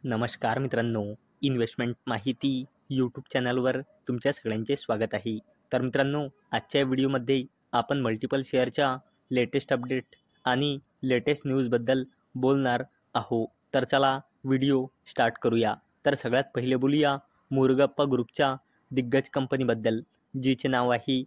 नमस्कार मित्रांनो, इन्व्हेस्टमेंट माहिती यूट्यूब चॅनलवर तुमच्या सगळ्यांचे स्वागत आहे. तर मित्रांनो, आजच्या व्हिडिओमध्ये आपण मल्टिपल शेअरच्या लेटेस्ट अपडेट आणि लेटेस्ट न्यूजबद्दल बोलणार आहोत. तर चला व्हिडिओ स्टार्ट करूया. तर सगळ्यात पहिले बोलूया मुरुगप्पा ग्रुपच्या दिग्गज कंपनीबद्दल, जिचे नाव आहे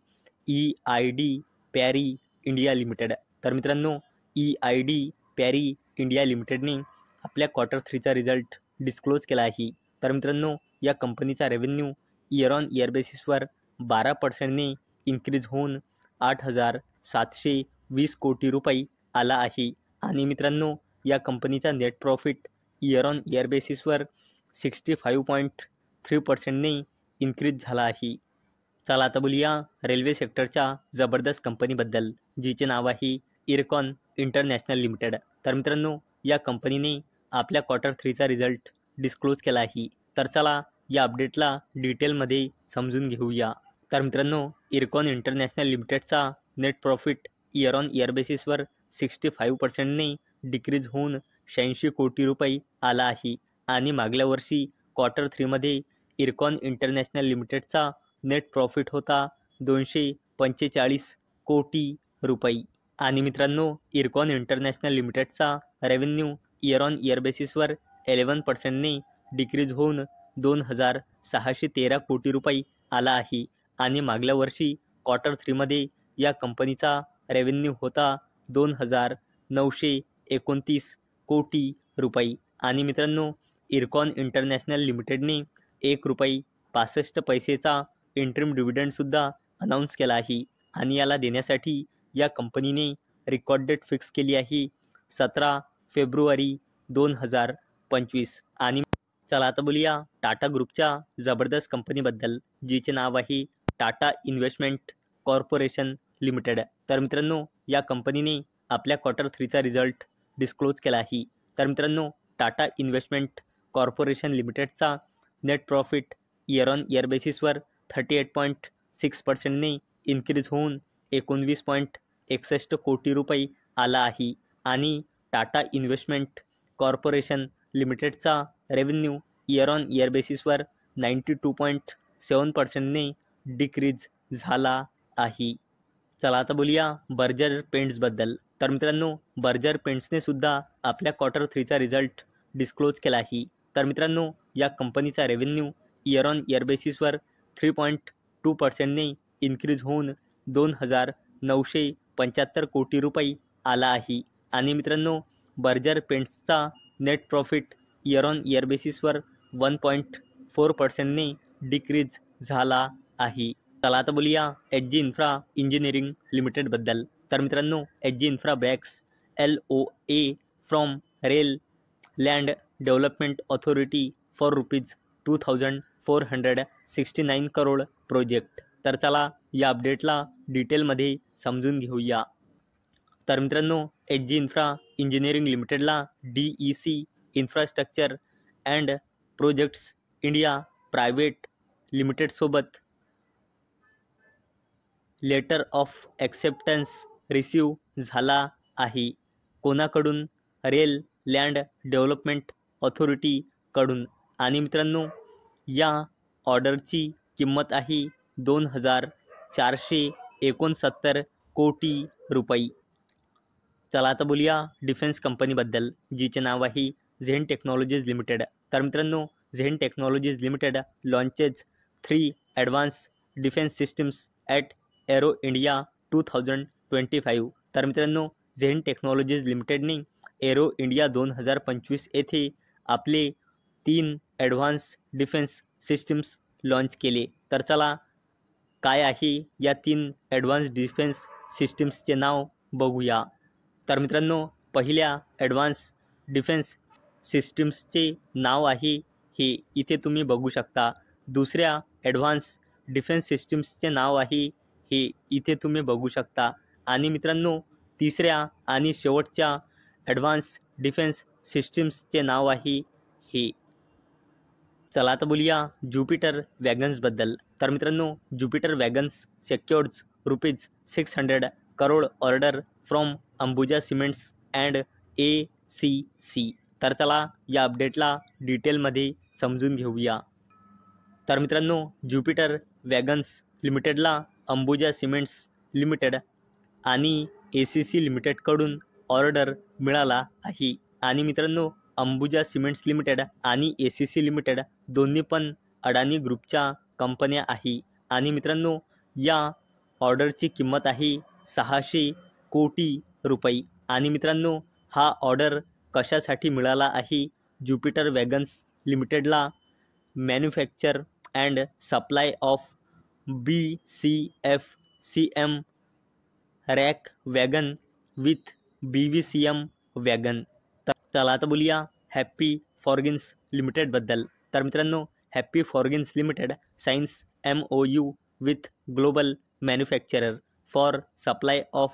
EID पॅरी इंडिया लिमिटेड. तर मित्रांनो, EID पॅरी इंडिया लिमिटेडने आपल्या क्वार्टर 3चा रिझल्ट डिस्क्लोज केला आहे. तर मित्रांनो, या कंपनीचा रेव्हेन्यू इयर ऑन इयर बेसिसवर 12% इन्क्रीज होऊन 8,720 कोटी रुपये आला आहे. आणि मित्रांनो, या कंपनीचा net profit year on year बेसिसवर 65.3% इन्क्रीज झाला आहे. चला आता बोलूया रेल्वे सेक्टरच्या जबरदस्त कंपनीबद्दल, जिचे नाव आहे इरकॉन इंटरनॅशनल लिमिटेड. तर मित्रांनो, या कंपनीने आपल्या क्वार्टर 3चा रिझल्ट डिस्क्लोज केला आहे. तर चला या अपडेटला डिटेलमध्ये समजून घेऊया. तर मित्रांनो, इरकॉन इंटरनॅशनल लिमिटेडचा net profit year on year बेसिसवर 65%ने डिक्रीज होऊन 86 कोटी रुपये आला आहे. आणि मागल्या वर्षी क्वार्टर 3मध्ये इरकॉन इंटरनॅशनल लिमिटेडचा नेट प्रॉफिट होता 245 कोटी रुपये. आणि मित्रांनो, इरकॉन इंटरनॅशनल लिमिटेडचा रेव्हेन्यू इयर ऑन इयर बेसिसवर 11%ने डिक्रीज होऊन 2,613 कोटी रुपये आला आहे. आणि मागल्या वर्षी क्वार्टर 3मध्ये या कंपनीचा रेव्हेन्यू होता 2,929 कोटी रुपये. आणि मित्रांनो, इरकॉन इंटरनॅशनल लिमिटेडने ₹1.65चा इंटरिम डिव्हिडंडसुद्धा अनाऊन्स केला आहे. आणि याला देण्यासाठी या कंपनीने रेकॉर्ड डेट फिक्स केली आहे 17 फेब्रुवारी 2025. आणि चला आता बोलूया टाटा ग्रुपच्या जबरदस्त कंपनीबद्दल, जिचे नाव आहे टाटा इन्व्हेस्टमेंट कॉर्पोरेशन लिमिटेड. तर मित्रांनो, या कंपनीने आपल्या क्वार्टर 3चा रिझल्ट डिस्क्लोज केला आहे. तर मित्रांनो, टाटा इन्व्हेस्टमेंट कॉर्पोरेशन लिमिटेडचा net profit year on year बेसिसवर 38.6%ने इन्क्रीज होऊन 19.61 कोटी रुपये आला आहे. आणि टाटा इन्व्हेस्टमेंट कॉर्पोरेशन लिमिटेडचा रेव्हेन्यू इयर ऑन इयर बेसिसवर 92.7%ने डिक्रीज झाला आहे. चला आता बोलूया बर्जर पेंट्सबद्दल. तर मित्रांनो, बर्जर पेंट्सने सुद्धा आपल्या क्वार्टर 3चा रिझल्ट डिस्क्लोज केला आहे. तर मित्रांनो, या कंपनीचा रेव्हेन्यू इयर ऑन इयर बेसिसवर 3.2%ने इन्क्रीज होऊन 2,975 कोटी रुपये आला आहे. आणि मित्रांनो, बर्जर पेंट्सचा net profit year on year बेसिसवर 1.4%ने डिक्रीज झाला आहे. चला आता बोलूया HG इन्फ्रा इंजिनिअरिंग लिमिटेडबद्दल. तर मित्रांनो, HG infra bags LOA from rail land development authority for ₹2,469 crore project. तर चला या अपडेटला डिटेलमध्ये समजून घेऊया. तर मित्रांनो, HG इन्फ्रा इंजिनिअरिंग लिमिटेडला DEC infrastructure and projects India private लिमिटेडसोबत लेटर ऑफ ॲक्सेप्टन्स रिसीव्ह झाला आहे. कोणाकडून? रेल लँड डेव्हलपमेंट ऑथॉरिटीकडून. आणि मित्रांनो, या ऑर्डरची किंमत आहे 2,469 कोटी रुपये. चला आता बोलूया डिफेन्स कंपनीबद्दल, जिचे नाव आहे झेन टेक्नॉलॉजीज लिमिटेड. तर मित्रांनो, Zen technologies limited launches 3 advance defence systems at aero India 2025. तर मित्रांनो, झेन टेक्नॉलॉजीज लिमिटेडने एरो इंडिया 2025 येथे आपले 3 ॲडव्हान्स डिफेन्स सिस्टम्स लॉन्च केले. तर चला काय आहे या 3 ॲडव्हान्स डिफेन्स सिस्टम्सचे नाव बघूया. तर मित्रांनो, पहिल्या ॲडव्हान्स डिफेन्स सिस्टम्सचे नाव आहे हे इथे तुम्ही बघू शकता. दुसऱ्या ॲडव्हान्स डिफेन्स सिस्टम्सचे नाव आहे हे इथे तुम्ही बघू शकता. आणि मित्रांनो, तिसऱ्या आणि शेवटच्या ॲडव्हान्स डिफेन्स सिस्टम्सचे नाव आहे हे. चला आता बोलूया ज्युपिटर वॅगन्सबद्दल. तर मित्रांनो, Jupiter wagons secures ₹600 crore order from Ambuja cements and ACC. तर चला या अपडेटला डिटेलमध्ये समजून घेऊया. तर मित्रांनो, ज्युपिटर वॅगन्स लिमिटेडला अंबुजा सिमेंट्स लिमिटेड आणि ACC लिमिटेडकडून ऑर्डर मिळाला आहे. आणि मित्रांनो, अंबुजा सिमेंट्स लिमिटेड आणि ACC लिमिटेड दोन्ही पण अडानी ग्रुपच्या कंपन्या आहे. आणि मित्रांनो, या ऑर्डरची किंमत आहे 600 कोटी रुपये. आणि मित्रांनो, हा ऑर्डर कशासाठी मिळाला आहे? ज्युपिटर वॅगन्स लिमिटेडला manufacture and supply of BCFCM rack wagon with BVCM wagon. तर चला आता बोलूया हॅपी फॉर्गिन्स लिमिटेडबद्दल. तर मित्रांनो, happy Forgings limited signs MOU with global manufacturer for supply of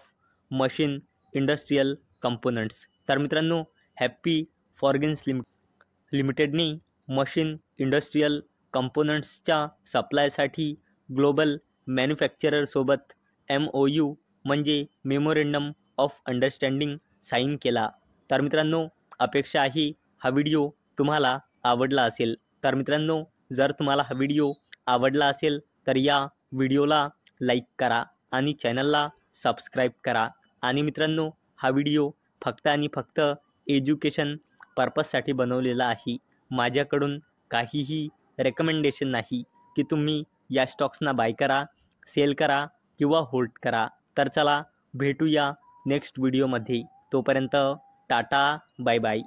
machine industrial components. तर मित्रांनो, हॅपी फॉर्गिन्स लिमिटेडने मशीन इंडस्ट्रियल कंपोनंट्सच्या सप्लायसाठी ग्लोबल मॅन्युफॅक्चररसोबत MOU म्हणजे मेमोरेंडम ऑफ अंडरस्टँडिंग साईन केला. तर मित्रांनो, अपेक्षा आहे हा व्हिडिओ तुम्हाला आवडला असेल. तर मित्रांनो, जर तुम्हाला हा व्हिडिओ आवडला असेल तर या व्हिडिओला लाईक करा आणि चॅनलला सबस्क्राईब करा. आणि मित्रांनो, हा व्हिडिओ फक्त आणि फक्त एज्युकेशन पर्पजसाठी बनवलेला आहे. माझ्याकडून काहीही रेकमेंडेशन नाही की तुम्ही या स्टॉक्सना बाय करा, सेल करा किंवा होल्ड करा. तर चला भेटूया नेक्स्ट व्हिडिओमध्ये. तोपर्यंत टाटा, बाय बाय.